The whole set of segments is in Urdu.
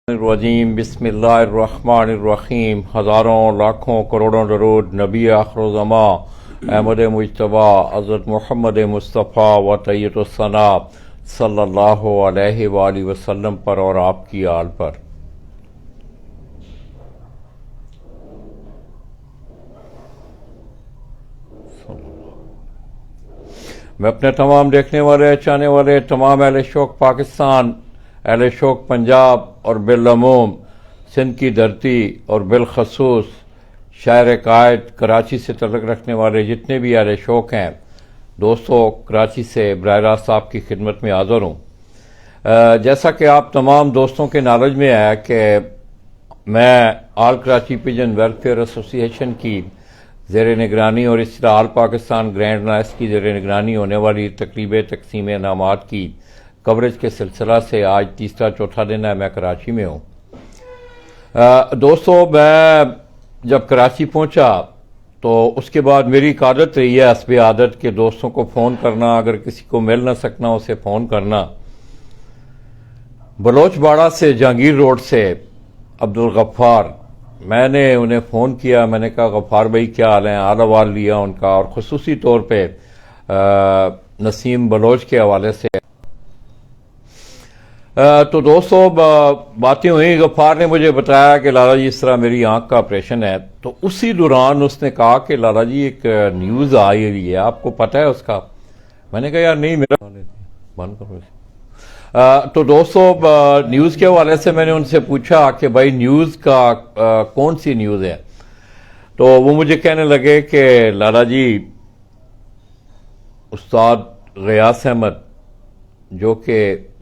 الرجیم بسم اللہ الرحمن الرحیم۔ ہزاروں لاکھوں کروڑوں درود نبی آخرالزماں احمد مجتبیٰ حضرت محمد مصطفیٰ و طیب الثنا صلی اللہ علیہ وآلہ وسلم پر اور آپ کی آل پر۔ میں اپنے تمام دیکھنے والے چاہنے والے تمام اہل شوق پاکستان، اہل شوق پنجاب اور بالعموم سندھ کی دھرتی اور بالخصوص شہر قائد کراچی سے تعلق رکھنے والے جتنے بھی اہل شوق ہیں دوستوں، کراچی سے براہ راست آپ کی خدمت میں حاضر ہوں۔ جیسا کہ آپ تمام دوستوں کے نالج میں ہے کہ میں آل کراچی پیجن ویلفیئر ایسوسی ایشن کی زیر نگرانی اور اس طرح آل پاکستان گرینڈ نائس کی زیر نگرانی ہونے والی تقریب تقسیم انعامات کی کوریج کے سلسلہ سے آج تیسرا چوتھا دن ہے میں کراچی میں ہوں۔ دوستو، میں جب کراچی پہنچا تو اس کے بعد میری ایک عادت رہی ہے حسب عادت کہ دوستوں کو فون کرنا، اگر کسی کو مل نہ سکنا اسے فون کرنا۔ بلوچ باڑہ سے جہانگیر روڈ سے عبدالغفار، میں نے انہیں فون کیا، میں نے کہا غفار بھائی کیا حال ہیں، حال احوال لیا ان کا، اور خصوصی طور پہ نسیم بلوچ کے حوالے سے۔ تو دوستو باتیں ہوئیں، غفار نے مجھے بتایا کہ لالا جی اس طرح میری آنکھ کا آپریشن ہے، تو اسی دوران اس نے کہا کہ لالا جی ایک نیوز آئی ہوئی ہے، آپ کو پتہ ہے اس کا؟ میں نے کہا یار نہیں، میرا بند کرو۔ تو دوستو نیوز کے حوالے سے میں نے ان سے پوچھا کہ بھائی نیوز کا کون سی نیوز ہے؟ تو وہ مجھے کہنے لگے کہ لالا جی استاد غیاث احمد جو کہ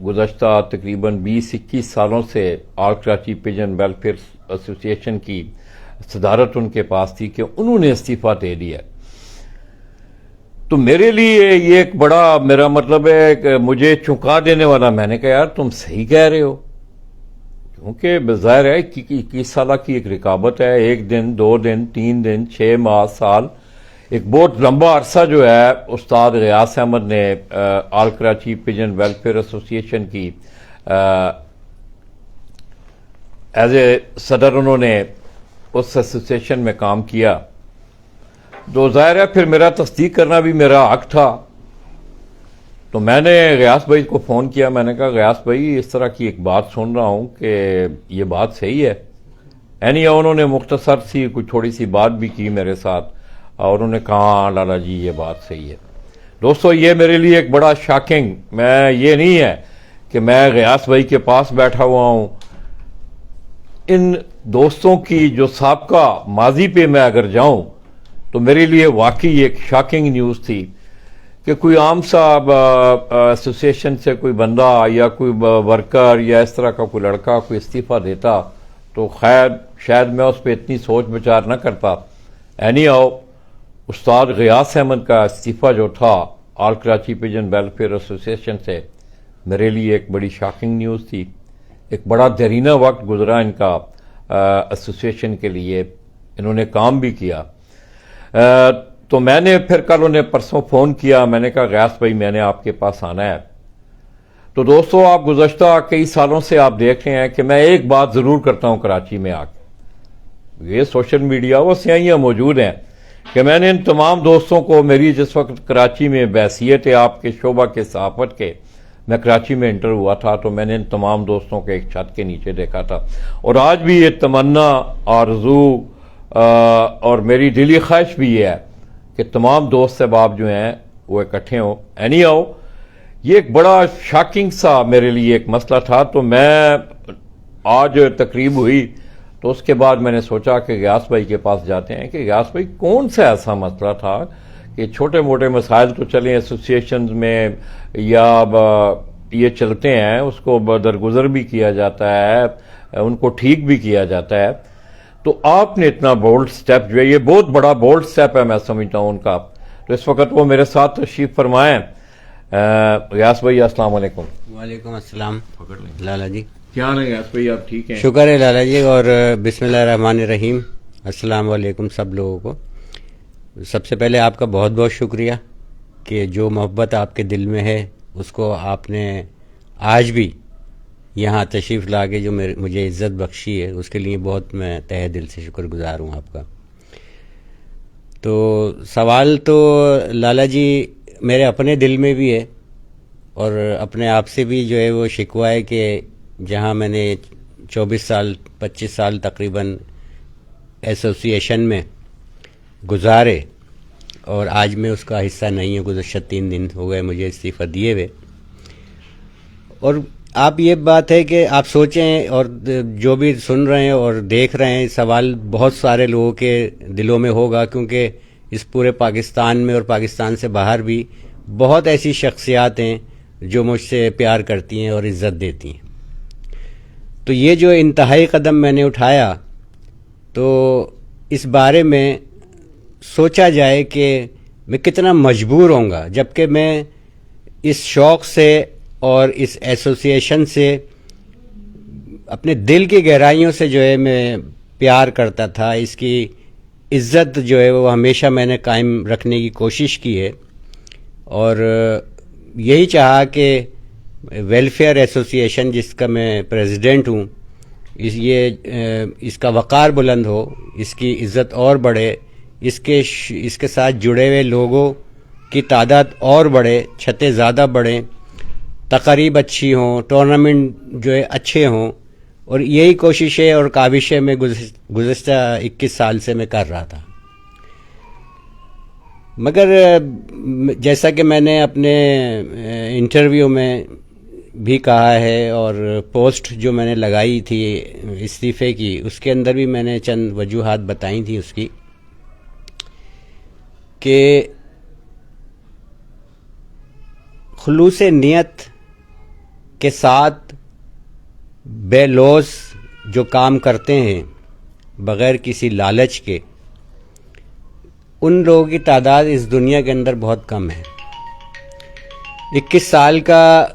گزشتہ تقریباً 20-21 سالوں سے آل کراچی پیجن ویلفیئر ایسوسی ایشن کی صدارت ان کے پاس تھی کہ انہوں نے استعفیٰ دے دیا۔ تو میرے لیے یہ ایک بڑا، میرا مطلب ہے کہ مجھے چونکا دینے والا، میں نے کہا یار تم صحیح کہہ رہے ہو، کیونکہ بظاہر ہے 21 سالہ کی ایک رکابت ہے، 1 دن 2 دن 3 دن 6 ماہ سال، ایک بہت لمبا عرصہ جو ہے استاد غیاث احمد نے آل کراچی پیجن ویلفیئر ایسوسی ایشن کی ایز اے صدر انہوں نے اس ایسوسی ایشن میں کام کیا۔ تو ظاہر ہے پھر میرا تصدیق کرنا بھی میرا حق تھا، تو میں نے غیاث بھائی کو فون کیا، میں نے کہا غیاث بھائی اس طرح کی ایک بات سن رہا ہوں کہ یہ بات صحیح ہے؟ انہوں نے مختصر سی کوئی تھوڑی سی بات بھی کی میرے ساتھ، اور انہوں نے کہا ہاں لالا جی یہ بات صحیح ہے۔ دوستو یہ میرے لیے ایک بڑا شاکنگ، میں یہ نہیں ہے کہ میں غیاث بھائی کے پاس بیٹھا ہوا ہوں، ان دوستوں کی جو سابقہ ماضی پہ میں اگر جاؤں تو میرے لیے واقعی ایک شاکنگ نیوز تھی کہ کوئی عام سا ایسوسی ایشن سے کوئی بندہ یا کوئی ورکر یا اس طرح کا کوئی لڑکا کوئی استعفیٰ دیتا تو خیر شاید میں اس پہ اتنی سوچ بچار نہ کرتا۔ استاد غیاث احمد کا استعفیٰ جو تھا آل کراچی پیجن ویلفیئر ایسوسی ایشن سے میرے لیے ایک بڑی شاکنگ نیوز تھی، ایک بڑا دیرینہ وقت گزرا ان کا ایسوسی ایشن کے لیے، انہوں نے کام بھی کیا۔ تو میں نے پھر کل انہیں پرسوں فون کیا، میں نے کہا غیاث بھائی میں نے آپ کے پاس آنا ہے۔ تو دوستو آپ گزشتہ کئی سالوں سے آپ دیکھ رہے ہیں کہ میں ایک بات ضرور کرتا ہوں کراچی میں آ کے، یہ سوشل میڈیا وہ سیاحیاں موجود ہیں کہ میں نے ان تمام دوستوں کو، میری جس وقت کراچی میں بحیثیت آپ کے شعبہ کے صحافت کے میں کراچی میں انٹر ہوا تھا، تو میں نے ان تمام دوستوں کو ایک چھت کے نیچے دیکھا تھا، اور آج بھی یہ تمنا آرزو اور میری دلی خواہش بھی یہ ہے کہ تمام دوست احباب جو ہیں وہ اکٹھے ہوں۔ یہ ایک بڑا شاکنگ سا میرے لیے ایک مسئلہ تھا، تو میں آج تقریب ہوئی تو اس کے بعد میں نے سوچا کہ غیاث بھائی کے پاس جاتے ہیں کہ غیاث بھائی کون سا ایسا مسئلہ تھا کہ چھوٹے موٹے مسائل تو چلیں ایسوسی ایشنز میں یا یہ چلتے ہیں، اس کو درگزر بھی کیا جاتا ہے، ان کو ٹھیک بھی کیا جاتا ہے، تو آپ نے اتنا بولڈ سٹیپ جو ہے، یہ بہت بڑا بولڈ سٹیپ ہے میں سمجھتا ہوں ان کا۔ تو اس وقت وہ میرے ساتھ تشریف فرمائیں۔ غیاث بھائی السلام علیکم۔ وعلیکم السلام لالا جی، کیا حال ہے غیاث بھائی، آپ ٹھیک ہیں؟ شکر ہے لالا جی، اور بسم اللہ الرحمن الرحیم، السلام علیکم سب لوگوں کو۔ سب سے پہلے آپ کا بہت بہت شکریہ کہ جو محبت آپ کے دل میں ہے اس کو آپ نے آج بھی یہاں تشریف لا کے جو مجھے عزت بخشی ہے اس کے لیے بہت میں تہہ دل سے شکر گزار ہوں آپ کا. تو سوال تو لالا جی میرے اپنے دل میں بھی ہے اور اپنے آپ سے بھی جو ہے وہ شکوہ ہے کہ جہاں میں نے 25 سال تقریباً ایسوسی ایشن میں گزارے اور آج میں اس کا حصہ نہیں ہوں. گزشتہ 3 دن ہو گئے مجھے استعفیٰ دیے ہوئے. اور آپ یہ بات ہے کہ آپ سوچیں اور جو بھی سن رہے ہیں اور دیکھ رہے ہیں سوال بہت سارے لوگوں کے دلوں میں ہوگا کیونکہ اس پورے پاکستان میں اور پاکستان سے باہر بھی بہت ایسی شخصیات ہیں جو مجھ سے پیار کرتی ہیں اور عزت دیتی ہیں. تو یہ جو انتہائی قدم میں نے اٹھایا تو اس بارے میں سوچا جائے کہ میں کتنا مجبور ہوں گا، جبکہ میں اس شوق سے اور اس ایسوسی ایشن سے اپنے دل کی گہرائیوں سے جو ہے میں پیار کرتا تھا. اس کی عزت جو ہے وہ ہمیشہ میں نے قائم رکھنے کی کوشش کی ہے اور یہی چاہا کہ ویلفیئر ایسوسی ایشن جس کا میں پریزیڈنٹ ہوں اس کا وقار بلند ہو، اس کی عزت اور بڑھے، اس کے ساتھ جڑے ہوئے لوگوں کی تعداد اور بڑھے، چھتیں زیادہ بڑھیں، تقریب اچھی ہوں، ٹورنامنٹ جو ہے اچھے ہوں. اور یہی کوششیں اور کاوشیں میں گزشتہ 21 سال سے میں کر رہا تھا. مگر جیسا کہ میں نے اپنے انٹرویو میں بھی کہا ہے اور پوسٹ جو میں نے لگائی تھی استعفے کی اس کے اندر بھی میں نے چند وجوہات بتائی تھی اس کی کہ خلوص نیت کے ساتھ بے لوث جو کام کرتے ہیں بغیر کسی لالچ کے، ان لوگوں کی تعداد اس دنیا کے اندر بہت کم ہے. 21 سال کا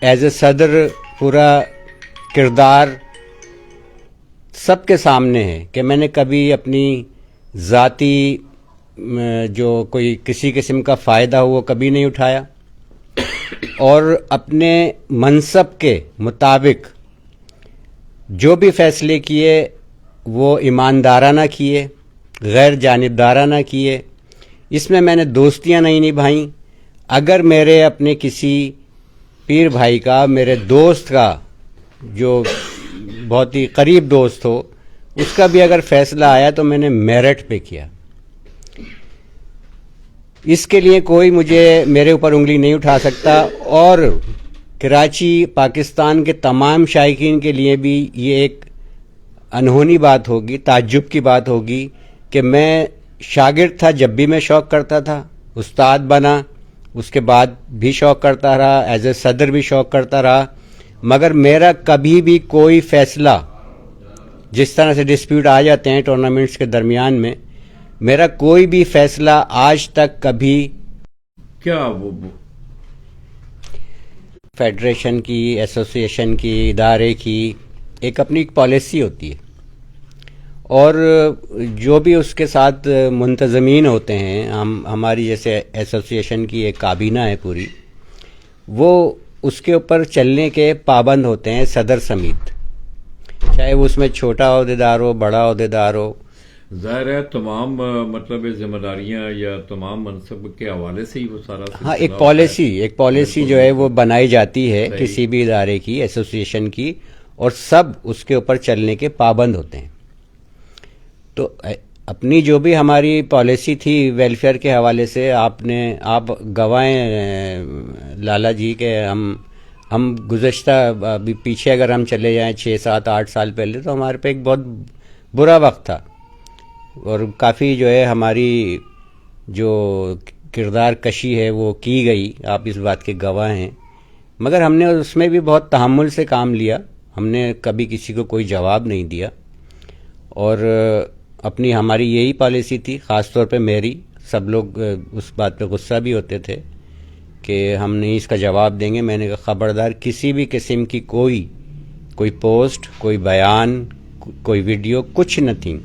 ایز اے صدر پورا کردار سب کے سامنے ہے کہ میں نے کبھی اپنی ذاتی جو کوئی کسی قسم کا فائدہ ہو وہ کبھی نہیں اٹھایا اور اپنے منصب کے مطابق جو بھی فیصلے کیے وہ ایماندارانہ کیے، غیر جانبدارانہ کیے. اس میں نے دوستیاں نہیں نبھائیں. اگر میرے اپنے کسی پیر بھائی کا، میرے دوست کا جو بہت ہی قریب دوست ہو، اس کا بھی اگر فیصلہ آیا تو میں نے میرٹ پہ کیا. اس کے لیے کوئی میرے اوپر انگلی نہیں اٹھا سکتا. اور کراچی پاکستان کے تمام شائقین کے لیے بھی یہ ایک انہونی بات ہوگی، تعجب کی بات ہوگی کہ میں شاگرد تھا جب بھی میں شوق کرتا تھا، استاد بنا اس کے بعد بھی شوق کرتا رہا، ایز اے صدر بھی شوق کرتا رہا، مگر میرا کبھی بھی کوئی فیصلہ، جس طرح سے ڈسپیوٹ آ جاتے ہیں ٹورنامنٹس کے درمیان میں، میرا کوئی بھی فیصلہ آج تک کبھی کیا وہ فیڈریشن کی، ایسوسی ایشن کی، ادارے کی ایک اپنی پالیسی ہوتی ہے اور جو بھی اس کے ساتھ منتظمین ہوتے ہیں، ہماری جیسے ایسوسی ایشن کی ایک کابینہ ہے پوری، وہ اس کے اوپر چلنے کے پابند ہوتے ہیں صدر سمیت، چاہے وہ اس میں چھوٹا عہدیدار ہو، بڑا عہدیدار ہو. ظاہر ہے تمام مطلب ذمہ داریاں یا تمام منصب کے حوالے سے ہی وہ سارا ہاں ایک پالیسی جو ہے وہ بنائی جاتی ہے کسی بھی ادارے کی، ایسوسی ایشن کی، اور سب اس کے اوپر چلنے کے پابند ہوتے ہیں. تو اپنی جو بھی ہماری پالیسی تھی ویلفیئر کے حوالے سے آپ گواہیں لالا جی کہ ہم گزشتہ پیچھے اگر ہم چلے جائیں 6 7 8 سال پہلے تو ہمارے پہ ایک بہت برا وقت تھا اور کافی جو ہے ہماری جو کردار کشی ہے وہ کی گئی، آپ اس بات کے گواہ ہیں. مگر ہم نے اس میں بھی بہت تحمل سے کام لیا، ہم نے کبھی کسی کو کوئی جواب نہیں دیا اور ہماری یہی پالیسی تھی، خاص طور پہ میری. سب لوگ اس بات پہ غصہ بھی ہوتے تھے کہ ہم نہیں اس کا جواب دیں گے. میں نے کہا خبردار کسی بھی قسم کی کوئی پوسٹ، کوئی بیان، کوئی ویڈیو کچھ نہ تھی.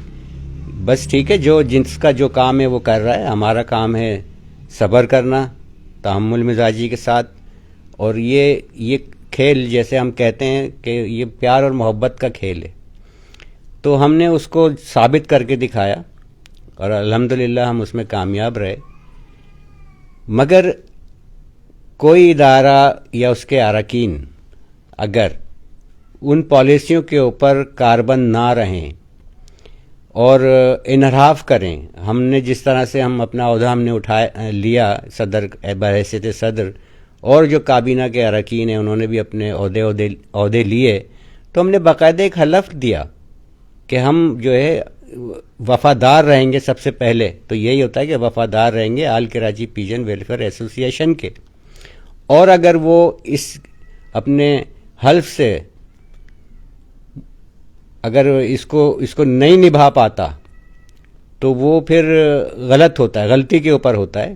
بس ٹھیک ہے، جس کا جو کام ہے وہ کر رہا ہے، ہمارا کام ہے صبر کرنا، تحمل مزاجی کے ساتھ. اور یہ کھیل جیسے ہم کہتے ہیں کہ یہ پیار اور محبت کا کھیل ہے، تو ہم نے اس کو ثابت کر کے دکھایا اور الحمدللہ ہم اس میں کامیاب رہے. مگر کوئی ادارہ یا اس کے اراکین اگر ان پالیسیوں کے اوپر کاربند نہ رہیں اور انحراف کریں، ہم نے جس طرح سے ہم اپنا عہدہ ہم نے اٹھایا لیا صدر بحیثیت صدر، اور جو کابینہ کے اراکین ہیں انہوں نے بھی اپنے عہدے لیے، تو ہم نے باقاعدہ ایک حلف دیا کہ ہم جو ہے وفادار رہیں گے. سب سے پہلے تو یہی ہوتا ہے کہ وفادار رہیں گے آل کراچی پیجن ویلفیئر ایسوسی ایشن کے، اور اگر وہ اس اپنے حلف سے اگر اس کو نہیں نبھا پاتا تو وہ پھر غلط ہوتا ہے، غلطی کے اوپر ہوتا ہے.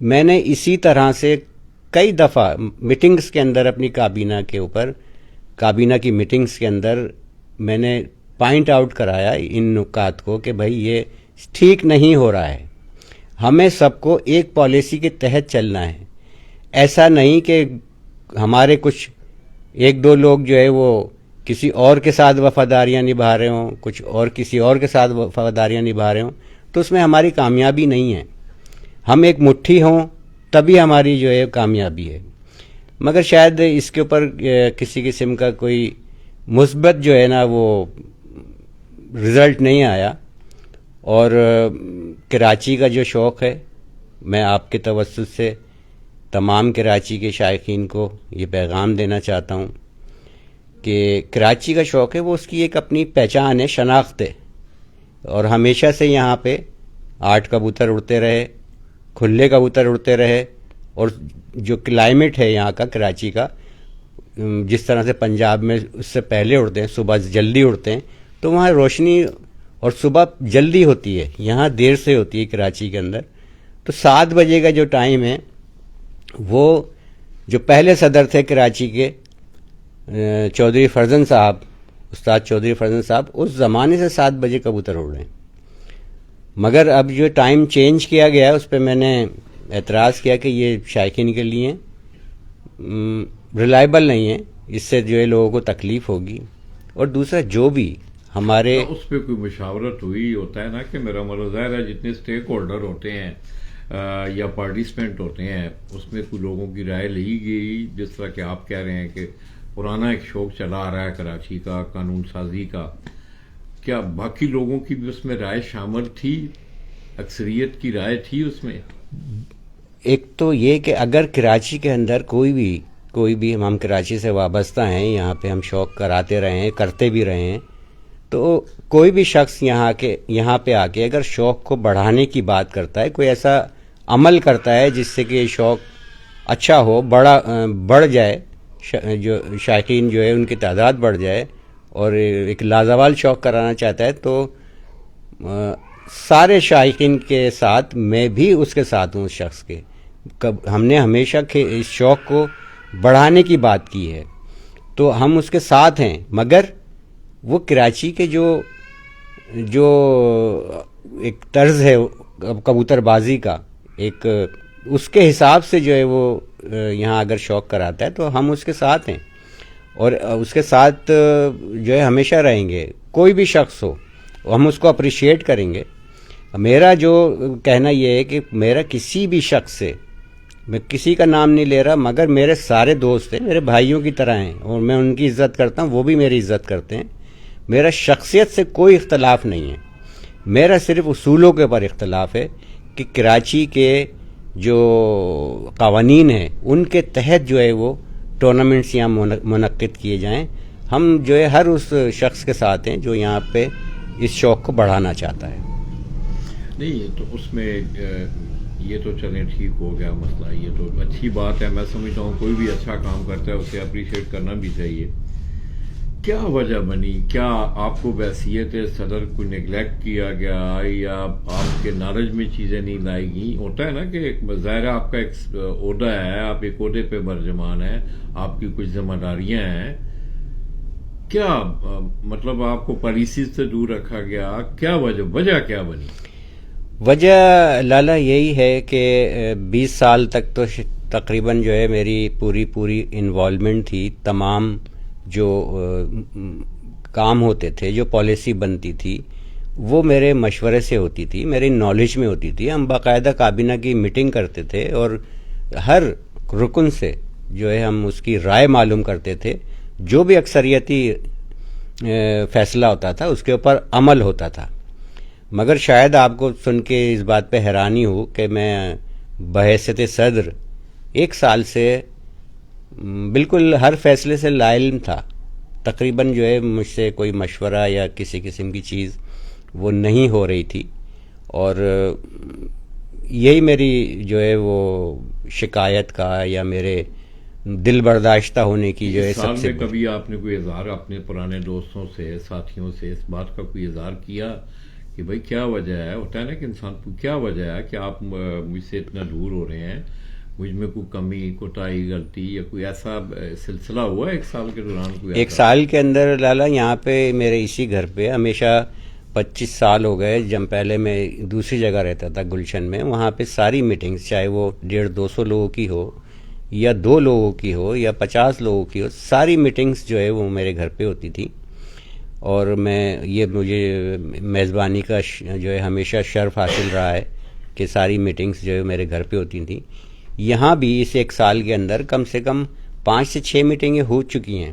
میں نے اسی طرح سے کئی دفعہ میٹنگز کے اندر اپنی کابینہ کے اوپر، کابینہ کی میٹنگز کے اندر میں نے پوائنٹ آؤٹ کرایا ان نکات کو کہ بھائی یہ ٹھیک نہیں ہو رہا ہے. ہمیں سب کو ایک پالیسی کے تحت چلنا ہے. ایسا نہیں کہ ہمارے کچھ ایک دو لوگ جو ہے وہ کسی اور کے ساتھ وفاداریاں نبھا رہے ہوں، کچھ اور کسی اور کے ساتھ وفاداریاں نبھا رہے ہوں، تو اس میں ہماری کامیابی نہیں ہے. ہم ایک مٹھی ہوں تبھی ہماری جو ہے کامیابی ہے. مگر شاید اس کے اوپر کسی قسم کا کوئی مثبت جو ہے نا وہ رزلٹ نہیں آیا. اور کراچی کا جو شوق ہے، میں آپ کے توسط سے تمام کراچی کے شائقین کو یہ پیغام دینا چاہتا ہوں کہ کراچی کا شوق ہے وہ اس کی ایک اپنی پہچان ہے، شناخت ہے، اور ہمیشہ سے یہاں پہ 8 کبوتر اڑتے رہے، کھلے کبوتر اڑتے رہے. اور جو کلائمیٹ ہے یہاں کا کراچی کا، جس طرح سے پنجاب میں اس سے پہلے اڑتے ہیں، صبح جلدی اڑتے ہیں، تو وہاں روشنی اور صبح جلدی ہوتی ہے، یہاں دیر سے ہوتی ہے کراچی کے اندر. تو 7 بجے کا جو ٹائم ہے وہ جو پہلے صدر تھے کراچی کے چودھری فرزند صاحب، استاد چودھری فرزند صاحب، اس زمانے سے 7 بجے کبوتر اڑ رہے ہیں. مگر اب جو ٹائم چینج کیا گیا ہے اس پہ میں نے اعتراض کیا کہ یہ شائقین کے لیے ریلائبل نہیں ہے، اس سے جو ہے لوگوں کو تکلیف ہوگی. اور دوسرا جو بھی ہمارے اس پہ کوئی مشاورت ہوئی ہوتا ہے نا کہ میرا ظاہر ہے جتنے اسٹیک ہولڈر ہوتے ہیں یا پارٹیسپینٹ ہوتے ہیں اس میں کوئی لوگوں کی رائے لی گئی، جس طرح کہ آپ کہہ رہے ہیں کہ پرانا ایک شوق چلا آ رہا ہے کراچی کا قانون سازی کا، کیا باقی لوگوں کی بھی اس میں رائے شامل تھی؟ اکثریت کی رائے تھی اس میں؟ ایک تو یہ کہ اگر کراچی کے اندر کوئی بھی ہم کراچی سے وابستہ ہیں، یہاں پہ ہم شوق کراتے رہے ہیں، کرتے بھی رہے ہیں، تو کوئی بھی شخص یہاں پہ آ کے اگر شوق کو بڑھانے کی بات کرتا ہے، کوئی ایسا عمل کرتا ہے جس سے کہ یہ شوق اچھا ہو، بڑھ جائے، جو شائقین جو ہے ان کی تعداد بڑھ جائے اور ایک لازوال شوق کرانا چاہتا ہے، تو سارے شائقین کے ساتھ میں بھی اس کے ساتھ ہوں. اس شخص کے ہم نے ہمیشہ اس شوق کو بڑھانے کی بات کی ہے، تو ہم اس کے ساتھ ہیں. مگر وہ کراچی کے جو ایک طرز ہے کبوتر بازی کا، ایک اس کے حساب سے جو ہے وہ یہاں اگر شوق کراتا ہے تو ہم اس کے ساتھ ہیں اور اس کے ساتھ جو ہے ہمیشہ رہیں گے. کوئی بھی شخص ہو ہم اس کو اپریشیٹ کریں گے. میرا جو کہنا یہ ہے کہ میرا کسی بھی شخص سے، میں کسی کا نام نہیں لے رہا، مگر میرے سارے دوست ہیں، میرے بھائیوں کی طرح ہیں اور میں ان کی عزت کرتا ہوں، وہ بھی میری عزت کرتے ہیں. میرا شخصیت سے کوئی اختلاف نہیں ہے، میرا صرف اصولوں کے اوپر اختلاف ہے کہ کراچی کے جو قوانین ہیں ان کے تحت جو ہے وہ ٹورنامنٹس یہاں منعقد کیے جائیں. ہم جو ہے ہر اس شخص کے ساتھ ہیں جو یہاں پہ اس شوق کو بڑھانا چاہتا ہے. نہیں، یہ تو اس میں یہ تو چلیں ٹھیک ہو گیا مسئلہ، یہ تو اچھی بات ہے. میں سمجھتا ہوں کوئی بھی اچھا کام کرتا ہے اسے اپریشیٹ کرنا بھی چاہیے. کیا وجہ بنی؟ کیا آپ کو بحیثیت صدر کو نیگلیکٹ کیا گیا یا آپ کے نالج میں چیزیں نہیں لائی گئیں؟ ہوتا ہے نا کہ ظاہر آپ کا ایک عہدہ ہے، آپ ایک عہدے پہ برجمان ہیں، آپ کی کچھ ذمہ داریاں ہیں. کیا مطلب آپ کو پالیسیز سے دور رکھا گیا؟ کیا وجہ کیا بنی؟ وجہ لالا یہی ہے کہ 20 سال تک تو تقریباً جو ہے میری پوری انوالومنٹ تھی. تمام جو کام ہوتے تھے, جو پالیسی بنتی تھی, وہ میرے مشورے سے ہوتی تھی, میری نالج میں ہوتی تھی. ہم باقاعدہ کابینہ کی میٹنگ کرتے تھے اور ہر رکن سے جو ہے ہم اس کی رائے معلوم کرتے تھے. جو بھی اکثریتی فیصلہ ہوتا تھا اس کے اوپر عمل ہوتا تھا. مگر شاید آپ کو سن کے اس بات پہ حیرانی ہو کہ میں بحیثیت صدر 1 سال سے بالکل ہر فیصلے سے لا علم تھا. تقریباً جو ہے مجھ سے کوئی مشورہ یا کسی قسم کی چیز وہ نہیں ہو رہی تھی, اور یہی میری جو ہے وہ شکایت کا یا میرے دل برداشتہ ہونے کی جو ہے سب سے. کبھی آپ نے کوئی اظہار اپنے پرانے دوستوں سے, ساتھیوں سے اس بات کا کوئی اظہار کیا کہ بھئی کیا وجہ ہے؟ ہوتا ہے نا کہ انسان کو کیا وجہ ہے کہ آپ مجھ سے اتنا دور ہو رہے ہیں, مجھ میں کوئی کمی, کوتاہی, غلطی یا کوئی ایسا سلسلہ ہوا 1 سال کے دوران؟ کوئی 1 سال کے اندر لالا یہاں پہ میرے اسی گھر پہ ہمیشہ 25 سال ہو گئے. جب پہلے میں دوسری جگہ رہتا تھا گلشن میں, وہاں پہ ساری میٹنگز چاہے وہ 150-200 لوگوں کی ہو یا 2 لوگوں کی ہو یا 50 لوگوں کی ہو, ساری میٹنگز جو ہے وہ میرے گھر پہ ہوتی تھی. اور مجھے میزبانی کا جو ہے ہمیشہ شرف حاصل رہا ہے کہ ساری میٹنگز جو ہے میرے گھر پہ ہوتی تھیں. یہاں بھی اس 1 سال کے اندر کم سے کم 5 سے 6 میٹنگیں ہو چکی ہیں,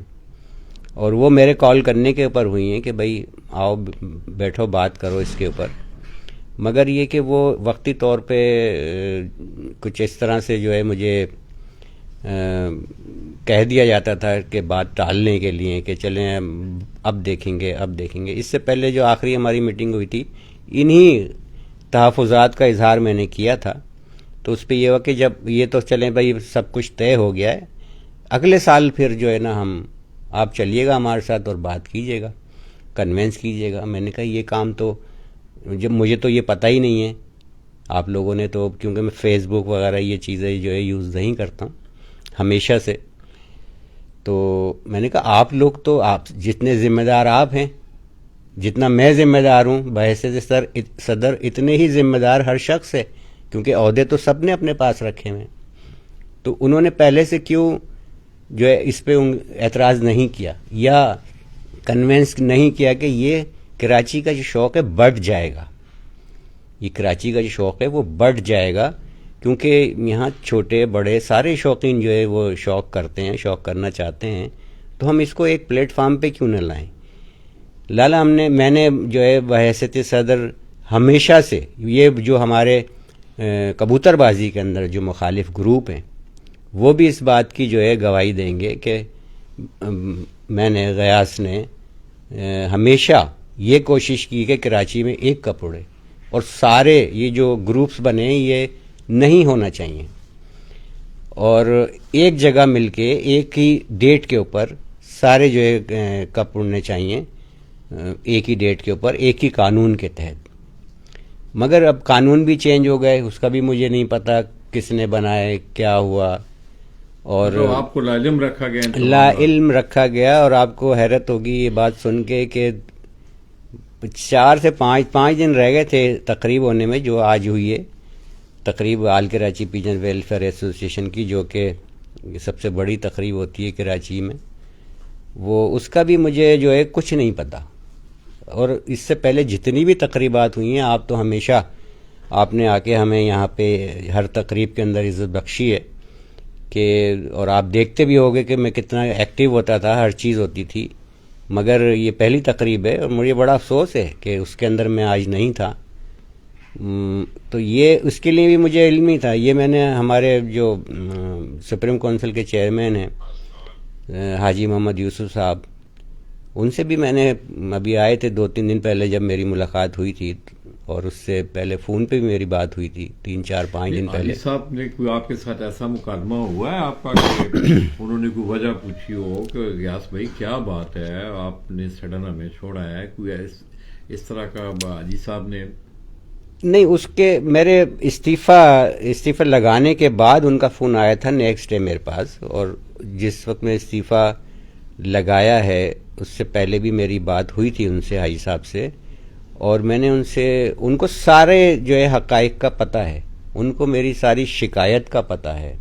اور وہ میرے کال کرنے کے اوپر ہوئی ہیں کہ بھئی آؤ بیٹھو بات کرو اس کے اوپر. مگر یہ کہ وہ وقتی طور پہ کچھ اس طرح سے جو ہے مجھے کہہ دیا جاتا تھا کہ بات ٹالنے کے لیے کہ چلیں اب دیکھیں گے. اس سے پہلے جو آخری ہماری میٹنگ ہوئی تھی, انہی تحفظات کا اظہار میں نے کیا تھا. تو اس پہ یہ ہوا کہ جب یہ تو چلیں بھائی سب کچھ طے ہو گیا ہے, اگلے سال پھر جو ہے نا آپ چلیے گا ہمارے ساتھ اور بات کیجیے گا, کنونس کیجیے گا. میں نے کہا یہ کام تو جب مجھے تو یہ پتہ ہی نہیں ہے, آپ لوگوں نے تو, کیونکہ میں فیس بک وغیرہ یہ چیزیں جو ہے یوز نہیں کرتا ہوں ہمیشہ سے. تو میں نے کہا آپ لوگ تو, آپ جتنے ذمہ دار آپ ہیں, جتنا میں ذمہ دار ہوں بحیثیت صدر, اتنے ہی ذمہ دار ہر شخص ہے, کیونکہ عہدے تو سب نے اپنے پاس رکھے ہوئے. تو انہوں نے پہلے سے کیوں جو ہے اس پہ اعتراض نہیں کیا یا کنونس نہیں کیا کہ یہ کراچی کا جو شوق ہے بڑھ جائے گا, یہ کراچی کا جو شوق ہے وہ بڑھ جائے گا, کیونکہ یہاں چھوٹے بڑے سارے شوقین جو ہے وہ شوق کرتے ہیں, شوق کرنا چاہتے ہیں. تو ہم اس کو ایک پلیٹ فارم پہ کیوں نہ لائیں؟ لالا میں نے جو ہے بحیثیت صدر ہمیشہ سے, یہ جو ہمارے کبوتر بازی کے اندر جو مخالف گروپ ہیں وہ بھی اس بات کی جو ہے گواہی دیں گے کہ میں نے, غیاث نے ہمیشہ یہ کوشش کی کہ کراچی میں ایک کپ اڑے, اور سارے یہ جو گروپس بنے یہ نہیں ہونا چاہیے, اور ایک جگہ مل کے ایک ہی ڈیٹ کے اوپر سارے جو ہے کپ اڑنے چاہیے, ایک ہی ڈیٹ کے اوپر ایک ہی قانون کے تحت. مگر اب قانون بھی چینج ہو گئے, اس کا بھی مجھے نہیں پتا کس نے بنائے, کیا ہوا, اور تو آپ کو لا علم رکھا گیا, لا علم رکھا گیا. اور آپ کو حیرت ہوگی یہ بات سن کے کہ 4 سے 5 دن رہ گئے تھے تقریب ہونے میں, جو آج ہوئی ہے تقریب آل کراچی پیجن ویلفیئر ایسوسیشن کی, جو کہ سب سے بڑی تقریب ہوتی ہے کراچی میں. وہ اس کا بھی مجھے جو ہے کچھ نہیں پتا. اور اس سے پہلے جتنی بھی تقریبات ہوئی ہیں, آپ تو ہمیشہ آپ نے آ کے ہمیں یہاں پہ ہر تقریب کے اندر عزت بخشی ہے کہ, اور آپ دیکھتے بھی ہوگے کہ میں کتنا ایکٹیو ہوتا تھا, ہر چیز ہوتی تھی. مگر یہ پہلی تقریب ہے اور مجھے بڑا افسوس ہے کہ اس کے اندر میں آج نہیں تھا. تو یہ اس کے لیے بھی مجھے علم نہیں تھا. یہ میں نے ہمارے جو سپریم کونسل کے چیئرمین ہیں حاجی محمد یوسف صاحب, ان سے بھی میں نے, ابھی آئے تھے 2-3 دن پہلے جب میری ملاقات ہوئی تھی, اور اس سے پہلے فون پہ بھی میری بات ہوئی تھی 3-4-5 دن پہلے. صاحب نے کوئی آپ کے ساتھ ایسا مکالمہ ہوا ہے آپ کا کہ انہوں نے کوئی وجہ پوچھی ہو کہ غیاث بھائی کیا بات ہے, آپ نے سڈن ہمیں چھوڑا ہے, کوئی اس طرح کا حاجی صاحب نے؟ نہیں, اس کے میرے استعفیٰ لگانے کے بعد ان کا فون آیا تھا نیکسٹ ڈے میرے پاس, اور جس وقت میں استعفیٰ لگایا ہے اس سے پہلے بھی میری بات ہوئی تھی ان سے, حاجی صاحب سے. اور میں نے ان کو سارے جو ہے حقائق کا پتہ ہے, ان کو میری ساری شکایت کا پتہ ہے,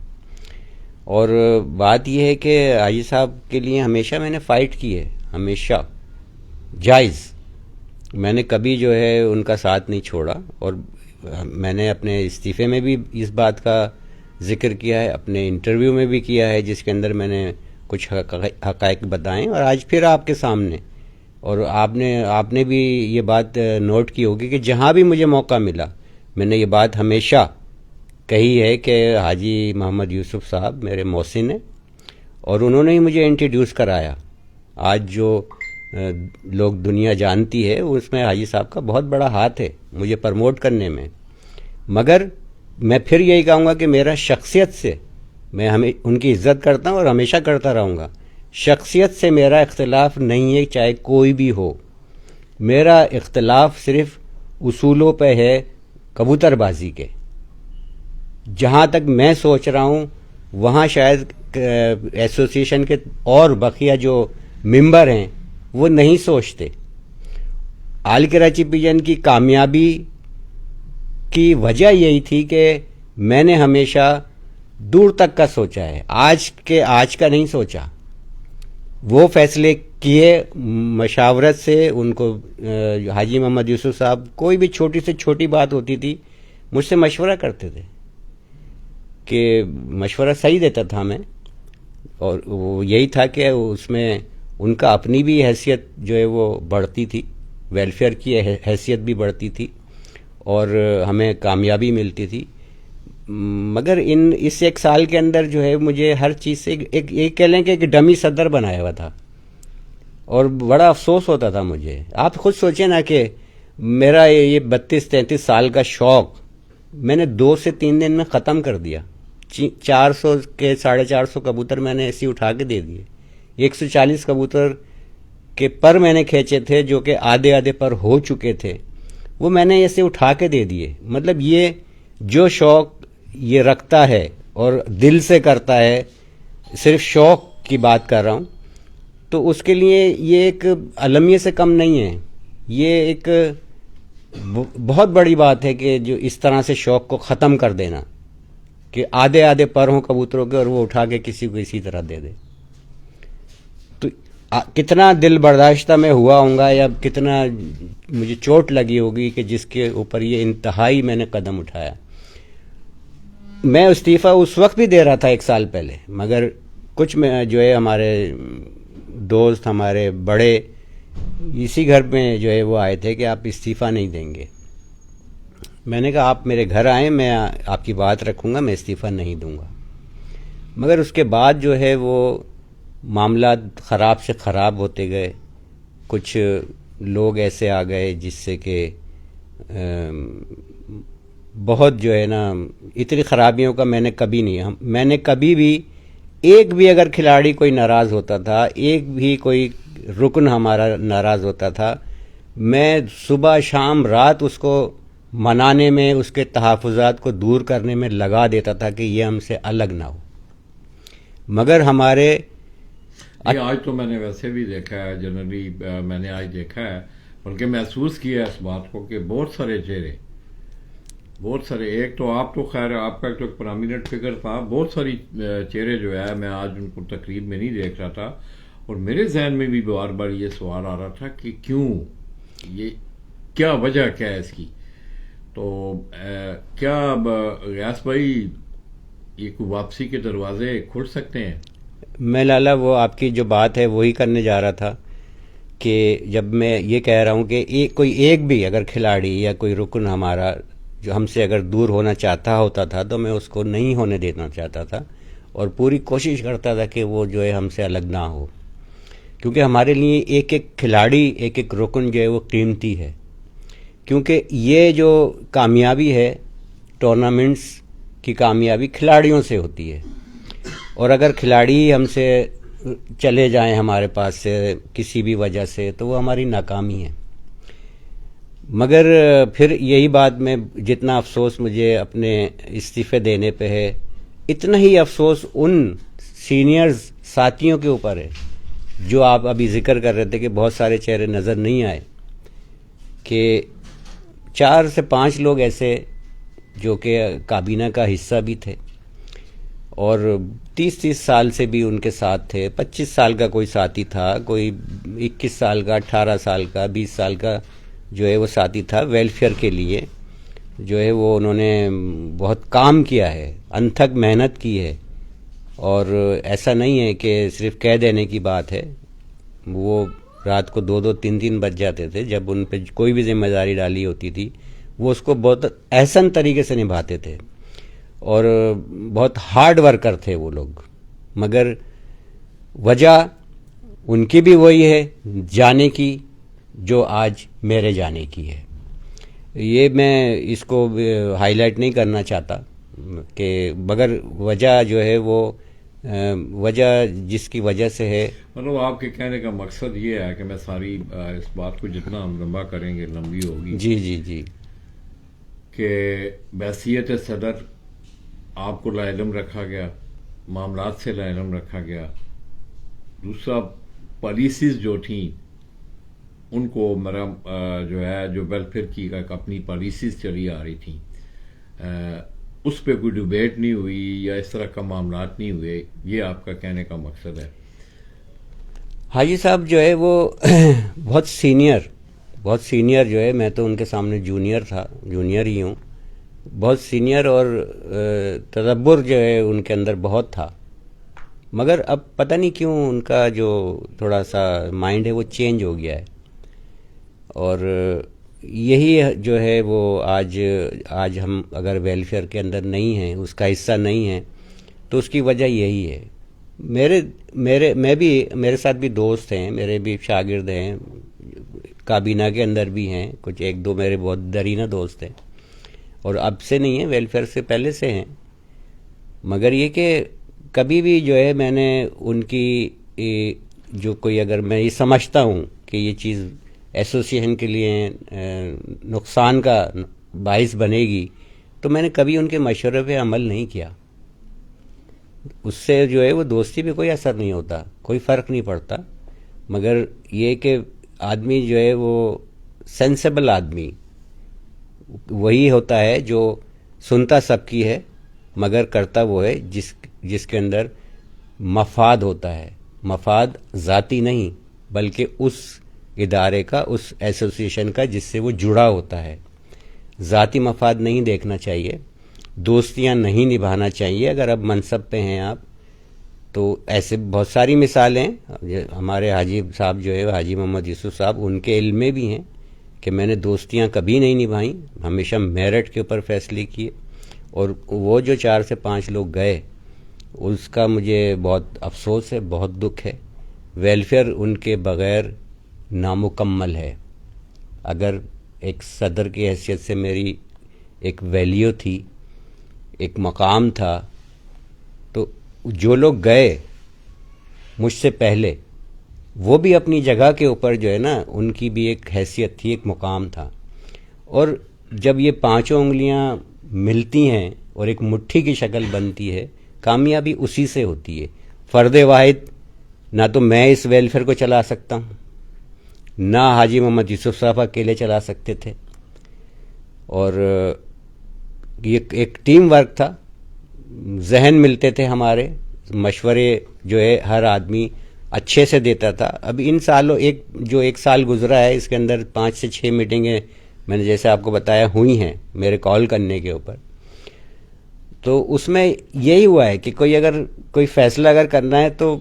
اور بات یہ ہے کہ حاجی صاحب کے لیے ہمیشہ میں نے فائٹ کی ہے، ہمیشہ جائز، میں نے کبھی جو ہے ان کا ساتھ نہیں چھوڑا، اور میں نے اپنے استعفے میں بھی اس بات کا ذکر کیا ہے، اپنے انٹرویو میں بھی کیا ہے جس کے اندر میں نے کچھ حقائق بتائیں، اور آج پھر آپ کے سامنے، اور آپ نے بھی یہ بات نوٹ کی ہوگی کہ جہاں بھی مجھے موقع ملا میں نے یہ بات ہمیشہ کہی ہے کہ حاجی محمد یوسف صاحب میرے محسن ہیں، اور انہوں نے ہی مجھے انٹروڈیوس کرایا۔ آج جو لوگ دنیا جانتی ہے اس میں حاجی صاحب کا بہت بڑا ہاتھ ہے مجھے پرموٹ کرنے میں، مگر میں پھر یہی کہوں گا کہ میرا شخصیت سے، میں ان کی عزت کرتا ہوں اور ہمیشہ کرتا رہوں گا، شخصیت سے میرا اختلاف نہیں ہے چاہے کوئی بھی ہو، میرا اختلاف صرف اصولوں پہ ہے، کبوتر بازی کے۔ جہاں تک میں سوچ رہا ہوں وہاں شاید ایسوسیشن کے اور بقیہ جو ممبر ہیں وہ نہیں سوچتے۔ آل کراچی پیجن کی کامیابی کی وجہ یہی تھی کہ میں نے ہمیشہ دور تک کا سوچا ہے، آج کا نہیں سوچا، وہ فیصلے کیے مشاورت سے۔ ان کو حاجی محمد یوسف صاحب کوئی بھی چھوٹی سے چھوٹی بات ہوتی تھی مجھ سے مشورہ کرتے تھے، کہ مشورہ صحیح دیتا تھا میں، اور وہ یہی تھا کہ اس میں ان کا اپنی بھی حیثیت جو ہے وہ بڑھتی تھی، ویلفیئر کی حیثیت بھی بڑھتی تھی، اور ہمیں کامیابی ملتی تھی۔ مگر اس ایک سال کے اندر جو ہے مجھے ہر چیز سے ایک کہہ لیں کہ ایک ڈمی صدر بنایا ہوا تھا، اور بڑا افسوس ہوتا تھا مجھے۔ آپ خود سوچیں نا کہ میرا یہ 32-33 سال کا شوق میں نے 2 سے 3 دن میں ختم کر دیا۔ 400 کے 450 کبوتر میں نے ایسے اٹھا کے دے دیے۔ 140 کبوتر کے پر میں نے کھینچے تھے جو کہ آدھے پر ہو چکے تھے، وہ میں نے ایسے اٹھا کے دے دیے۔ مطلب یہ جو شوق یہ رکھتا ہے اور دل سے کرتا ہے، صرف شوق کی بات کر رہا ہوں، تو اس کے لیے یہ ایک المیہ سے کم نہیں ہے، یہ ایک بہت بڑی بات ہے کہ جو اس طرح سے شوق کو ختم کر دینا، کہ آدھے پر ہوں کبوتروں کے اور وہ اٹھا کے کسی کو اسی طرح دے دے۔ تو کتنا دل برداشتہ میں ہوا ہوں گا، یا کتنا مجھے چوٹ لگی ہوگی کہ جس کے اوپر یہ انتہائی میں نے قدم اٹھایا۔ میں استعفیٰ اس وقت بھی دے رہا تھا 1 سال پہلے، مگر کچھ میں جو ہے ہمارے دوست، ہمارے بڑے اسی گھر میں جو ہے وہ آئے تھے کہ آپ استعفیٰ نہیں دیں گے۔ میں نے کہا آپ میرے گھر آئیں، میں آپ کی بات رکھوں گا، میں استعفیٰ نہیں دوں گا۔ مگر اس کے بعد جو ہے وہ معاملات خراب سے خراب ہوتے گئے، کچھ لوگ ایسے آ گئے جس سے کہ بہت جو ہے نا، اتنی خرابیوں کا میں نے کبھی نہیں، میں نے کبھی بھی ایک بھی اگر کھلاڑی کوئی ناراض ہوتا تھا، ایک بھی کوئی رکن ہمارا ناراض ہوتا تھا، میں صبح شام رات اس کو منانے میں، اس کے تحفظات کو دور کرنے میں لگا دیتا تھا کہ یہ ہم سے الگ نہ ہو۔ مگر ہمارے آج تو میں نے ویسے بھی دیکھا ہے، جنرلی میں نے آج دیکھا ہے، بلکہ محسوس کیا اس بات کو کہ بہت سارے ایک تو آپ تو خیر آپ کا تو ایک پرامیننٹ فگر تھا، بہت ساری چہرے جو ہے میں آج ان کو تقریب میں نہیں دیکھ رہا تھا، اور میرے ذہن میں بھی بار بار یہ سوال آ رہا تھا کہ کیوں، یہ کیا وجہ کیا ہے اس کی۔ تو کیا غیاث بھائی یہ کوئی واپسی کے دروازے کھل سکتے ہیں؟ میں لالا وہ آپ کی جو بات ہے وہی کرنے جا رہا تھا، کہ جب میں یہ کہہ رہا ہوں کہ کوئی ایک بھی اگر کھلاڑی یا کوئی رکن ہمارا جو ہم سے اگر دور ہونا چاہتا ہوتا تھا تو میں اس کو نہیں ہونے دینا چاہتا تھا، اور پوری کوشش کرتا تھا کہ وہ جو ہے ہم سے الگ نہ ہو، کیونکہ ہمارے لیے ایک ایک کھلاڑی، ایک ایک رکن جو ہے وہ قیمتی ہے۔ کیونکہ یہ جو کامیابی ہے، ٹورنامنٹس کی کامیابی کھلاڑیوں سے ہوتی ہے، اور اگر کھلاڑی ہم سے چلے جائیں ہمارے پاس سے کسی بھی وجہ سے تو وہ ہماری ناکامی ہے۔ مگر پھر یہی بات میں جتنا افسوس مجھے اپنے استعفے دینے پہ ہے، اتنا ہی افسوس ان سینئرز ساتھیوں کے اوپر ہے جو آپ ابھی ذکر کر رہے تھے کہ بہت سارے چہرے نظر نہیں آئے، کہ 4 سے 5 لوگ ایسے جو کہ کابینہ کا حصہ بھی تھے، اور 30 سال سے بھی ان کے ساتھ تھے. 25 سال کا کوئی ساتھی تھا, کوئی 21 سال کا, 18 سال کا, 20 سال کا جو ہے وہ ساتھی تھا. ویلفیئر کے لیے جو ہے وہ انہوں نے بہت کام کیا ہے, انتھک محنت کی ہے. اور ایسا نہیں ہے کہ صرف کہہ دینے کی بات ہے. وہ رات کو 2-2, 3-3 بج جاتے تھے جب ان پہ کوئی بھی ذمہ داری ڈالی ہوتی تھی, وہ اس کو بہت احسن طریقے سے نبھاتے تھے. اور بہت ہارڈ ورکر تھے وہ لوگ. مگر وجہ ان کی بھی وہی ہے جانے کی جو آج میرے جانے کی ہے. یہ میں اس کو ہائی لائٹ نہیں کرنا چاہتا کہ مگر وجہ جو ہے وہ وجہ جس کی وجہ سے ہے. مطلب آپ کے کہنے کا مقصد یہ ہے کہ میں ساری اس بات کو جتنا ہم لمبا کریں گے لمبی ہوگی. جی جی جی. کہ بحیثیت صدر آپ کو لاعلم رکھا گیا, معاملات سے لاعلم رکھا گیا. دوسرا پالیسیز جو تھیں ان کو میرا جو ہے جو ویلفیئر کی اپنی پالیسیز چلی آ رہی تھیں اس پہ کوئی ڈیبیٹ نہیں ہوئی یا اس طرح کا معاملات نہیں ہوئے, یہ آپ کا کہنے کا مقصد ہے. حاجی صاحب جو ہے وہ بہت سینئر جو ہے, میں تو ان کے سامنے جونیئر ہی ہوں. بہت سینئر اور تدبر جو ہے ان کے اندر بہت تھا. مگر اب پتہ نہیں کیوں ان کا جو تھوڑا سا مائنڈ ہے وہ چینج ہو گیا ہے. اور یہی جو ہے وہ آج ہم اگر ویلفیئر کے اندر نہیں ہیں, اس کا حصہ نہیں ہیں, تو اس کی وجہ یہی ہے. میرے ساتھ بھی دوست ہیں, میرے بھی شاگرد ہیں, کابینہ کے اندر بھی ہیں کچھ, 1-2 میرے بہت درینہ دوست ہیں. اور اب سے نہیں ہیں, ویلفیئر سے پہلے سے ہیں. مگر یہ کہ کبھی بھی جو ہے میں نے ان کی جو کوئی اگر میں یہ سمجھتا ہوں کہ یہ چیز ایسوسیشن کے لیے نقصان کا باعث بنے گی, تو میں نے کبھی ان کے مشورے پہ عمل نہیں کیا. اس سے جو ہے وہ دوستی پہ کوئی اثر نہیں ہوتا, کوئی فرق نہیں پڑتا. مگر یہ کہ آدمی جو ہے وہ سینسیبل آدمی وہی ہوتا ہے جو سنتا سب کی ہے مگر کرتا وہ ہے جس کے اندر مفاد ہوتا ہے. مفاد ذاتی نہیں بلکہ اس ادارے کا, اس ایسوسیشن کا جس سے وہ جڑا ہوتا ہے. ذاتی مفاد نہیں دیکھنا چاہیے, دوستیاں نہیں نبھانا چاہیے. اگر اب منصب پہ ہیں آپ تو ایسے بہت ساری مثالیں ہمارے حاجی صاحب جو ہے حاجی محمد یوسف صاحب, ان کے علم میں بھی ہیں کہ میں نے دوستیاں کبھی نہیں نبھائیں, ہمیشہ میرٹ کے اوپر فیصلے کیے. اور وہ جو 4 سے 5 لوگ گئے اس کا مجھے بہت افسوس ہے, بہت دکھ ہے. ویلفیئر ان کے بغیر نامکمل ہے. اگر ایک صدر کی حیثیت سے میری ایک ویلیو تھی, ایک مقام تھا, تو جو لوگ گئے مجھ سے پہلے وہ بھی اپنی جگہ کے اوپر جو ہے نا, ان کی بھی ایک حیثیت تھی, ایک مقام تھا. اور جب یہ 5 انگلیاں ملتی ہیں اور ایک مٹھی کی شکل بنتی ہے, کامیابی اسی سے ہوتی ہے. فرد واحد نہ تو میں اس ویلفیئر کو چلا سکتا ہوں, نہ حاجی محمد یوسف صاحب اکیلے چلا سکتے تھے. اور یہ ایک ٹیم ورک تھا, ذہن ملتے تھے ہمارے, مشورے جو ہے ہر آدمی اچھے سے دیتا تھا. اب ان سالوں ایک سال گزرا ہے, اس کے اندر 5 سے 6 میٹنگیں میں نے جیسے آپ کو بتایا ہوئی ہیں میرے کال کرنے کے اوپر. تو اس میں یہی ہوا ہے کہ کوئی فیصلہ اگر کرنا ہے تو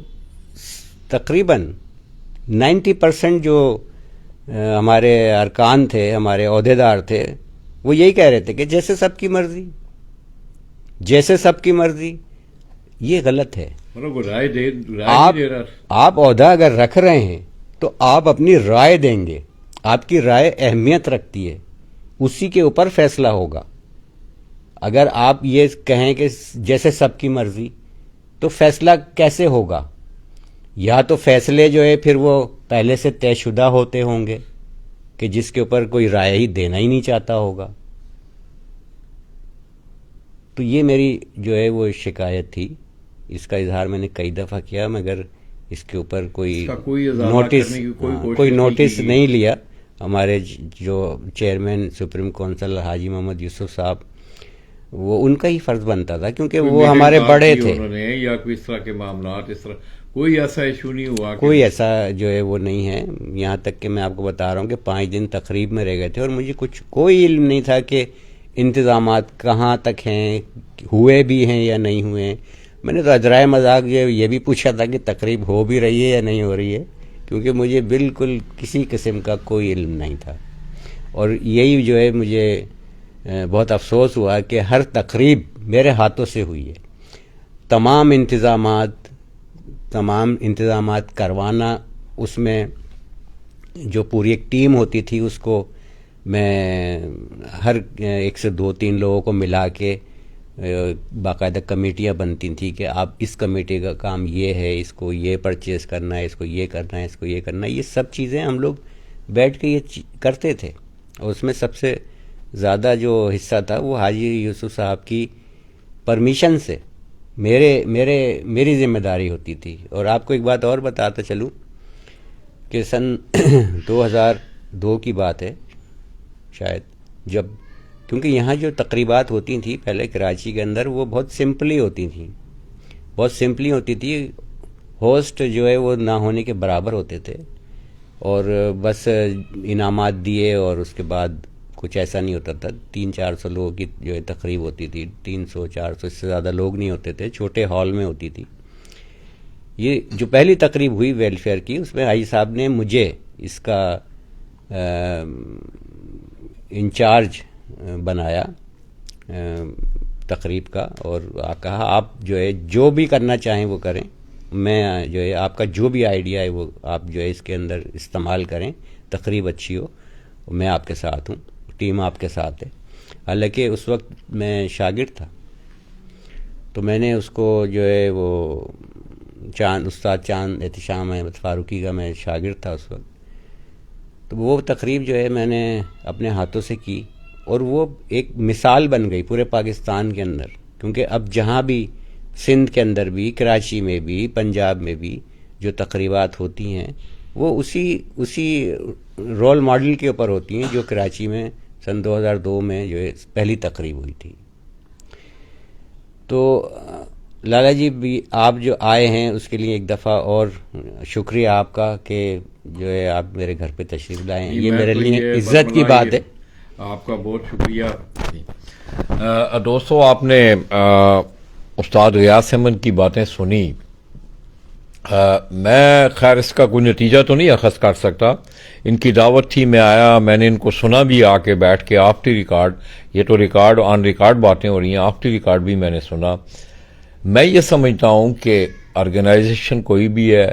تقریباً 90% جو ہمارے ارکان تھے, ہمارے عہدیدار تھے, وہ یہی کہہ رہے تھے کہ جیسے سب کی مرضی. یہ غلط ہے. آپ عہدہ اگر رکھ رہے ہیں تو آپ اپنی رائے دیں گے, آپ کی رائے اہمیت رکھتی ہے, اسی کے اوپر فیصلہ ہوگا. اگر آپ یہ کہیں کہ جیسے سب کی مرضی, تو فیصلہ کیسے ہوگا؟ یا تو فیصلے جو ہے پھر وہ پہلے سے طے شدہ ہوتے ہوں گے کہ جس کے اوپر کوئی رائے ہی دینا ہی نہیں چاہتا ہوگا. تو یہ میری جو ہے وہ شکایت تھی. اس کا اظہار میں نے کئی دفعہ کیا, مگر اس کے اوپر کوئی نوٹس نہیں لیا. ہمارے جو چیئرمین سپریم کونسل حاجی محمد یوسف صاحب, وہ ان کا ہی فرض بنتا تھا کیونکہ وہ ہمارے بڑے تھے. انہوں نے یا کوئی اس طرح کے معاملات اس طرح کوئی ایسا ایشو نہیں ہوا؟ کوئی ایسا جو ہے وہ نہیں ہے. یہاں تک کہ میں آپ کو بتا رہا ہوں کہ 5 دن تقریب میں رہ گئے تھے اور مجھے کوئی علم نہیں تھا کہ انتظامات کہاں تک ہیں، ہوئے بھی ہیں یا نہیں ہوئے ہیں. میں نے تو اجرائے مذاق یہ بھی پوچھا تھا کہ تقریب ہو بھی رہی ہے یا نہیں ہو رہی ہے، کیونکہ مجھے بالکل کسی قسم کا کوئی علم نہیں تھا. اور یہی جو ہے مجھے بہت افسوس ہوا کہ ہر تقریب میرے ہاتھوں سے ہوئی ہے. تمام انتظامات کروانا، اس میں جو پوری ایک ٹیم ہوتی تھی اس کو میں ہر ایک سے 2-3 لوگوں کو ملا کے باقاعدہ کمیٹیاں بنتی تھیں کہ آپ اس کمیٹی کا کام یہ ہے، اس کو یہ پرچیز کرنا ہے، اس کو یہ کرنا ہے، اس کو یہ کرنا ہے. یہ سب چیزیں ہم لوگ بیٹھ کے یہ کرتے تھے. اور اس میں سب سے زیادہ جو حصہ تھا وہ حاجی یوسف صاحب کی پرمیشن سے میری ذمہ داری ہوتی تھی. اور آپ کو ایک بات اور بتاتا چلوں کہ سن 2002 کی بات ہے شاید، جب کیونکہ یہاں جو تقریبات ہوتی تھیں پہلے کراچی کے اندر وہ بہت سمپلی ہوتی تھی. ہوسٹ جو ہے وہ نہ ہونے کے برابر ہوتے تھے اور بس انعامات دیے اور اس کے بعد کچھ ایسا نہیں ہوتا تھا. 300-400 لوگوں کی جو ہے تقریب ہوتی تھی، 300-400 اس سے زیادہ لوگ نہیں ہوتے تھے، چھوٹے ہال میں ہوتی تھی. یہ جو پہلی تقریب ہوئی ویلفیئر کی، اس میں حاجی صاحب نے مجھے اس کا انچارج بنایا تقریب کا، اور کہا آپ جو ہے جو بھی کرنا چاہیں وہ کریں، میں جو ہے آپ کا جو بھی آئیڈیا ہے وہ آپ جو ہے اس کے اندر استعمال کریں، تقریب اچھی ہو، میں آپ کے ساتھ ہوں، ٹیم آپ کے ساتھ ہے. حالانکہ اس وقت میں شاگرد تھا تو میں نے اس کو جو ہے وہ استاد چاند احتشام احمد فاروقی کا میں شاگرد تھا اس وقت. تو وہ تقریب جو ہے میں نے اپنے ہاتھوں سے کی اور وہ ایک مثال بن گئی پورے پاکستان کے اندر. کیونکہ اب جہاں بھی سندھ کے اندر بھی، کراچی میں بھی، پنجاب میں بھی جو تقریبات ہوتی ہیں وہ اسی رول ماڈل کے اوپر ہوتی ہیں جو کراچی میں سن 2002 میں جو ہے پہلی تقریب ہوئی تھی. تو لالا جی بھی آپ جو آئے ہیں اس کے لیے ایک دفعہ اور شکریہ آپ کا کہ جو ہے آپ میرے گھر پہ تشریف لائے ہیں. یہ میرے لیے عزت کی بات ہے. آپ کا بہت شکریہ. دوستو، آپ نے استاد غیاث احمد کی باتیں سنی. میں خیر اس کا کوئی نتیجہ تو نہیں اخذ کر سکتا. ان کی دعوت تھی، میں آیا، میں نے ان کو سنا بھی آ کے بیٹھ کے آف دی ریکارڈ. یہ تو ریکارڈ آن ریکارڈ باتیں ہو رہی ہیں، آف دی ریکارڈ بھی میں نے سنا. میں یہ سمجھتا ہوں کہ آرگنائزیشن کوئی بھی ہے،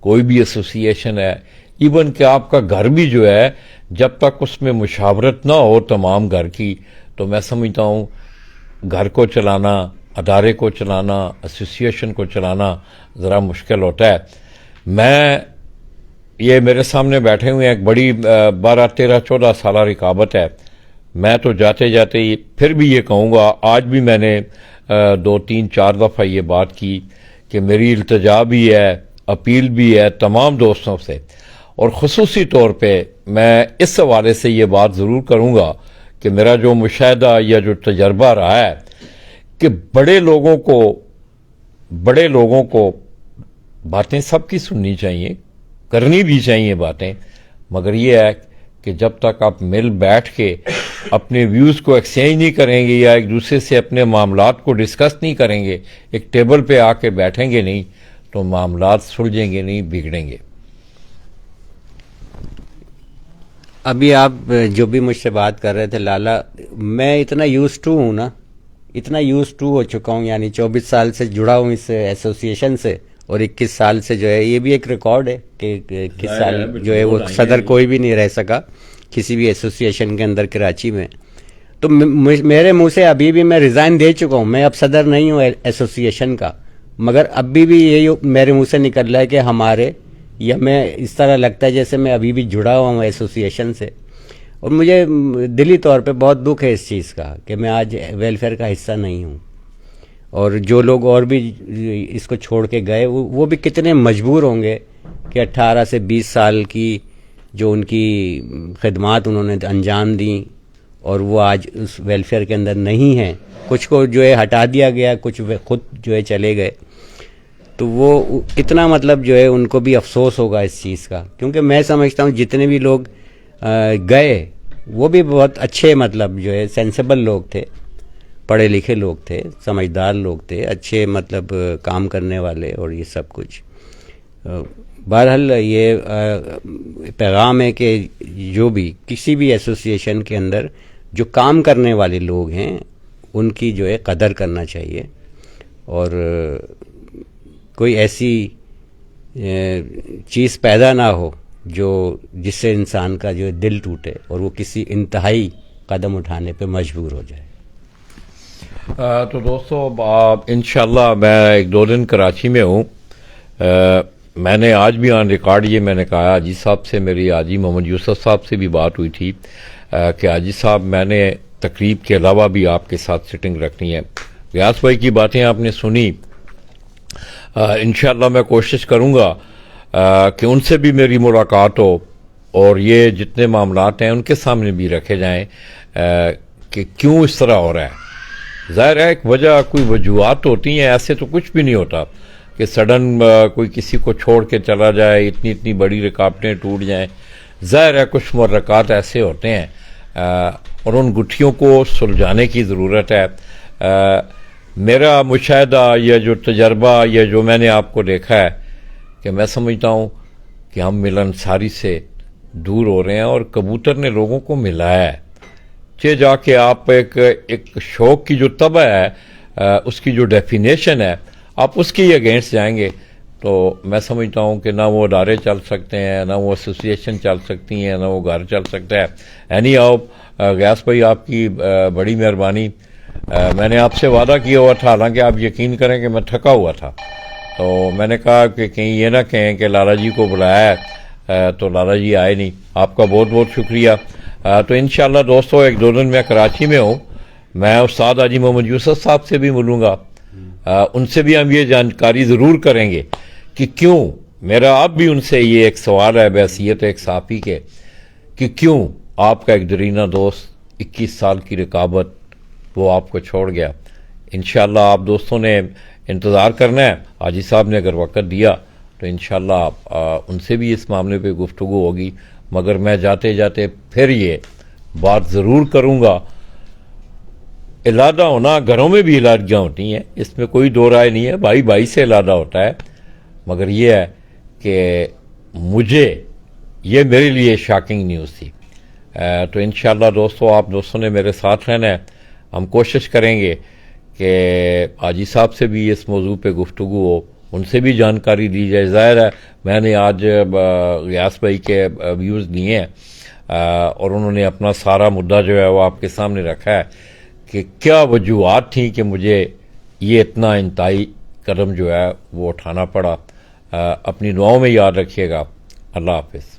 کوئی بھی ایسوسیشن ہے، ایون کہ آپ کا گھر بھی جو ہے، جب تک اس میں مشاورت نہ ہو تمام گھر کی، تو میں سمجھتا ہوں گھر کو چلانا، ادارے کو چلانا، ایسوسیشن کو چلانا ذرا مشکل ہوتا ہے. یہ میرے سامنے بیٹھے ہوئے ہیں، ایک بڑی 12, 13, 14 سالہ رکابت ہے. میں تو جاتے جاتے پھر بھی یہ کہوں گا، آج بھی میں نے 2, 3, 4 دفعہ یہ بات کی کہ میری التجا بھی ہے، اپیل بھی ہے تمام دوستوں سے، اور خصوصی طور پہ میں اس حوالے سے یہ بات ضرور کروں گا کہ میرا جو مشاہدہ یا جو تجربہ رہا ہے کہ بڑے لوگوں کو باتیں سب کی سننی چاہیے، کرنی بھی چاہیے باتیں، مگر یہ ہے کہ جب تک آپ مل بیٹھ کے اپنے ویوز کو ایکسچینج نہیں کریں گے یا ایک دوسرے سے اپنے معاملات کو ڈسکس نہیں کریں گے، ایک ٹیبل پہ آ کے بیٹھیں گے نہیں، تو معاملات سلجھیں گے نہیں، بگڑیں گے. ابھی آپ جو بھی مجھ سے بات کر رہے تھے لالا، میں اتنا یوز ٹو ہوں نا، اتنا یوز ٹو ہو چکا ہوں، یعنی 24 سال سے جڑا ہوں اس ایسوسیشن سے، اور 21 سال سے جو ہے یہ بھی ایک ریکارڈ ہے کہ 21 سال جو ہے وہ صدر کوئی بھی نہیں رہ سکا کسی بھی ایسوسیشن کے اندر کراچی میں. تو میرے منہ سے ابھی بھی میں ریزائن دے چکا ہوں، میں اب صدر نہیں ہوں ایسوسیشن کا، مگر ابھی بھی یہی میرے منہ سے نکل رہا ہے کہ ہمارے، یا میں اس طرح لگتا ہے جیسے میں ابھی بھی جڑا ہوا ہوں ایسوسیشن سے. اور مجھے دلی طور پہ بہت دکھ ہے اس چیز کا کہ میں آج ویلفیئر کا حصہ نہیں ہوں. اور جو لوگ اور بھی اس کو چھوڑ کے گئے وہ بھی کتنے مجبور ہوں گے کہ 18 سے 20 سال کی جو ان کی خدمات انہوں نے انجام دیں، اور وہ آج اس ویلفیئر کے اندر نہیں ہیں، کچھ کو جو ہے ہٹا دیا گیا، کچھ خود جو ہے چلے گئے، تو وہ کتنا مطلب جو ہے ان کو بھی افسوس ہوگا اس چیز کا. کیونکہ میں سمجھتا ہوں جتنے بھی لوگ گئے وہ بھی بہت اچھے مطلب جو ہے سینسیبل لوگ تھے، پڑھے لکھے لوگ تھے، سمجھدار لوگ تھے، اچھے مطلب کام کرنے والے اور یہ سب کچھ. بہرحال یہ پیغام ہے کہ جو بھی کسی بھی ایسوسیشن کے اندر جو کام کرنے والے لوگ ہیں ان کی جو ہے قدر کرنا چاہیے، اور کوئی ایسی چیز پیدا نہ ہو جس سے انسان کا جو ہے دل ٹوٹے اور وہ کسی انتہائی قدم اٹھانے پہ مجبور ہو جائے. تو دوستو انشاءاللہ میں 1-2 دن کراچی میں ہوں. میں نے آج بھی آن ریکارڈ یہ میں نے کہا حاجی صاحب سے، میری حاجی محمد یوسف صاحب سے بھی بات ہوئی تھی کہ حاجی صاحب میں نے تقریب کے علاوہ بھی آپ کے ساتھ سٹنگ رکھنی ہے. غیاث بھائی کی باتیں آپ نے سنی، انشاءاللہ میں کوشش کروں گا کہ ان سے بھی میری ملاقات ہو اور یہ جتنے معاملات ہیں ان کے سامنے بھی رکھے جائیں کہ کیوں اس طرح ہو رہا ہے. ظاہر ہے ایک وجہ، کوئی وجوہات ہوتی ہیں، ایسے تو کچھ بھی نہیں ہوتا کہ سڈن کوئی کسی کو چھوڑ کے چلا جائے، اتنی بڑی رکاوٹیں ٹوٹ جائیں. ظاہر ہے کچھ محرکات ایسے ہوتے ہیں اور ان گٹھیوں کو سلجھانے کی ضرورت ہے. میرا مشاہدہ یا جو تجربہ یا جو میں نے آپ کو دیکھا ہے کہ میں سمجھتا ہوں کہ ہم ملنساری سے دور ہو رہے ہیں اور کبوتر نے لوگوں کو ملایا ہے. جا کے آپ ایک شوق کی جو طبع ہے، اس کی جو ڈیفینیشن ہے، آپ اس کے اگینسٹ جائیں گے تو میں سمجھتا ہوں کہ نہ وہ ادارے چل سکتے ہیں، نہ وہ ایسوسیشن چل سکتی ہیں، نہ وہ گھر چل سکتا ہے. اینی غیاث بھائی آپ کی بڑی مہربانی. میں نے آپ سے وعدہ کیا ہوا تھا، حالانکہ آپ یقین کریں کہ میں تھکا ہوا تھا، تو میں نے کہا کہ کہیں یہ نہ کہیں کہ لالا جی کو بلایا ہے تو لالا جی آئے نہیں. آپ کا بہت بہت شکریہ. تو انشاءاللہ دوستو 1-2 دن میں کراچی میں ہوں. میں استاد حاجی محمد یوسف صاحب سے بھی ملوں گا، ان سے بھی ہم یہ جانکاری ضرور کریں گے کہ کیوں، میرا اب بھی ان سے یہ ایک سوال ہے بحیثیت ایک صحافی کے، کہ کیوں آپ کا ایک درینہ دوست 21 سال کی رکابت وہ آپ کو چھوڑ گیا. انشاءاللہ آپ دوستوں نے انتظار کرنا ہے. حاجی صاحب نے اگر وقت دیا تو انشاءاللہ ان سے بھی اس معاملے پہ گفتگو ہوگی. مگر میں جاتے جاتے پھر یہ بات ضرور کروں گا، علادہ ہونا، گھروں میں بھی علادگیاں ہوتی ہیں، اس میں کوئی دو رائے نہیں ہے، بھائی بھائی سے علادہ ہوتا ہے. مگر یہ ہے کہ یہ میرے لیے شاکنگ نیوز تھی. تو انشاءاللہ دوستو آپ دوستوں نے میرے ساتھ رہنا ہے. ہم کوشش کریں گے کہ حاجی صاحب سے بھی اس موضوع پہ گفتگو ہو، ان سے بھی جانکاری دی جائے. ظاہر ہے میں نے آج غیاث بھائی کے ویوز دیے ہیں اور انہوں نے اپنا سارا مدعا جو ہے وہ آپ کے سامنے رکھا ہے کہ کیا وجوہات تھیں کہ مجھے یہ اتنا انتہائی قدم جو ہے وہ اٹھانا پڑا. اپنی دعاؤں میں یاد رکھیے گا. اللہ حافظ.